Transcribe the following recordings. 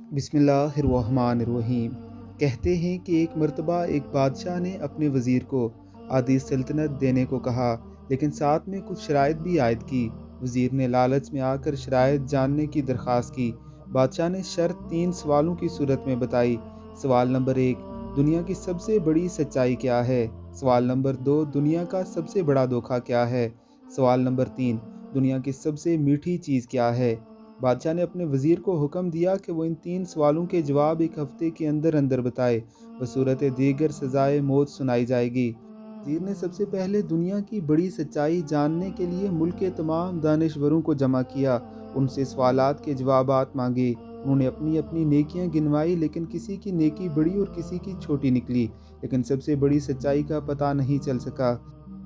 بسم اللہ الرحمن الرحیم۔ کہتے ہیں کہ ایک مرتبہ ایک بادشاہ نے اپنے وزیر کو آدھی سلطنت دینے کو کہا، لیکن ساتھ میں کچھ شرائط بھی عائد کی۔ وزیر نے لالچ میں آ کر شرائط جاننے کی درخواست کی۔ بادشاہ نے شرط 3 سوالوں کی صورت میں بتائی۔ سوال نمبر 1، دنیا کی سب سے بڑی سچائی کیا ہے؟ سوال نمبر 2، دنیا کا سب سے بڑا دھوکہ کیا ہے؟ سوال نمبر 3، دنیا کی سب سے میٹھی چیز کیا ہے؟ بادشاہ نے اپنے وزیر کو حکم دیا کہ وہ ان 3 سوالوں کے جواب ایک ہفتے کے اندر اندر بتائے، بصورت دیگر سزائے موت سنائی جائے گی۔ وزیر نے سب سے پہلے دنیا کی بڑی سچائی جاننے کے لیے ملک کے تمام دانشوروں کو جمع کیا، ان سے سوالات کے جوابات مانگے۔ انہوں نے اپنی اپنی نیکیاں گنوائی، لیکن کسی کی نیکی بڑی اور کسی کی چھوٹی نکلی، لیکن سب سے بڑی سچائی کا پتہ نہیں چل سکا۔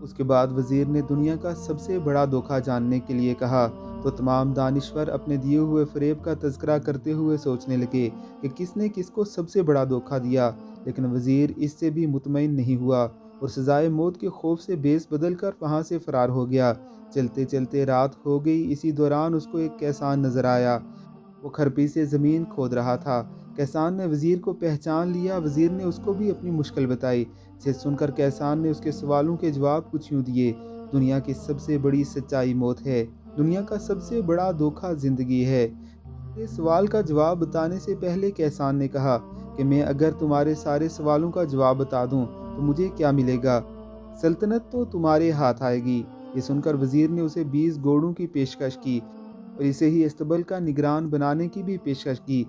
اس کے بعد وزیر نے دنیا کا سب سے بڑا دھوکہ جاننے کے لیے کہا، تو تمام دانشور اپنے دیے ہوئے فریب کا تذکرہ کرتے ہوئے سوچنے لگے کہ کس نے کس کو سب سے بڑا دھوکہ دیا، لیکن وزیر اس سے بھی مطمئن نہیں ہوا اور سزائے موت کے خوف سے بیس بدل کر وہاں سے فرار ہو گیا۔ چلتے چلتے رات ہو گئی۔ اسی دوران اس کو ایک کیسان نظر آیا۔ وہ کھرپی سے زمین کھود رہا تھا۔ کیسان نے وزیر کو پہچان لیا۔ وزیر نے اس کو بھی اپنی مشکل بتائی، جسے سن کر کیسان نے اس کے سوالوں کے جواب کچھ یوں دیے: دنیا کی سب سے بڑی سچائی موت ہے، دنیا کا سب سے بڑا دھوکہ زندگی ہے۔ اس سوال کا جواب بتانے سے پہلے کیسان نے کہا کہ میں اگر تمہارے سارے سوالوں کا جواب بتا دوں تو مجھے کیا ملے گا؟ سلطنت تو تمہارے ہاتھ آئے گی۔ یہ سن کر وزیر نے اسے 20 گھوڑوں کی پیشکش کی اور اسے ہی استبل کا نگران بنانے کی بھی پیشکش کی۔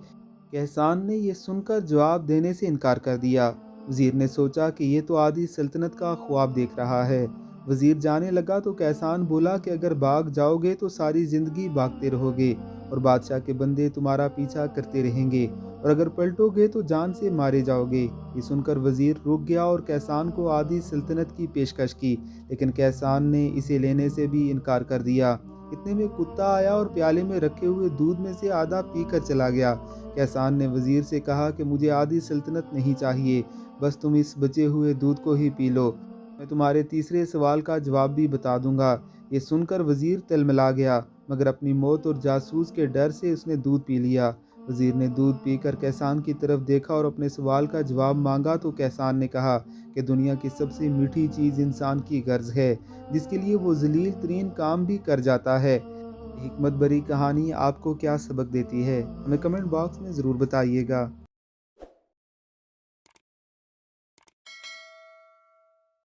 کیسان نے یہ سن کر جواب دینے سے انکار کر دیا۔ وزیر نے سوچا کہ یہ تو آدھی سلطنت کا خواب دیکھ رہا ہے۔ وزیر جانے لگا تو کیسان بولا کہ اگر بھاگ جاؤ گے تو ساری زندگی بھاگتے رہو گے اور بادشاہ کے بندے تمہارا پیچھا کرتے رہیں گے، اور اگر پلٹو گے تو جان سے مارے جاؤ گے۔ یہ سن کر وزیر رک گیا اور کیسان کو آدھی سلطنت کی پیشکش کی، لیکن کیسان نے اسے لینے سے بھی انکار کر دیا۔ اتنے میں کتا آیا اور پیالے میں رکھے ہوئے دودھ میں سے آدھا پی کر چلا گیا۔ کیسان نے وزیر سے کہا کہ مجھے آدھی سلطنت نہیں چاہیے، بس تم اس بچے ہوئے دودھ کو ہی پی لو، میں تمہارے تیسرے سوال کا جواب بھی بتا دوں گا۔ یہ سن کر وزیر تلملا گیا، مگر اپنی موت اور جاسوس کے ڈر سے اس نے دودھ پی لیا۔ وزیر نے دودھ پی کر کیسان کی طرف دیکھا اور اپنے سوال کا جواب مانگا تو کیسان نے کہا کہ دنیا کی سب سے میٹھی چیز انسان کی غرض ہے، جس کے لیے وہ ذلیل ترین کام بھی کر جاتا ہے۔ حکمت بری کہانی آپ کو کیا سبق دیتی ہے؟ ہمیں کمنٹ باکس میں ضرور بتائیے گا۔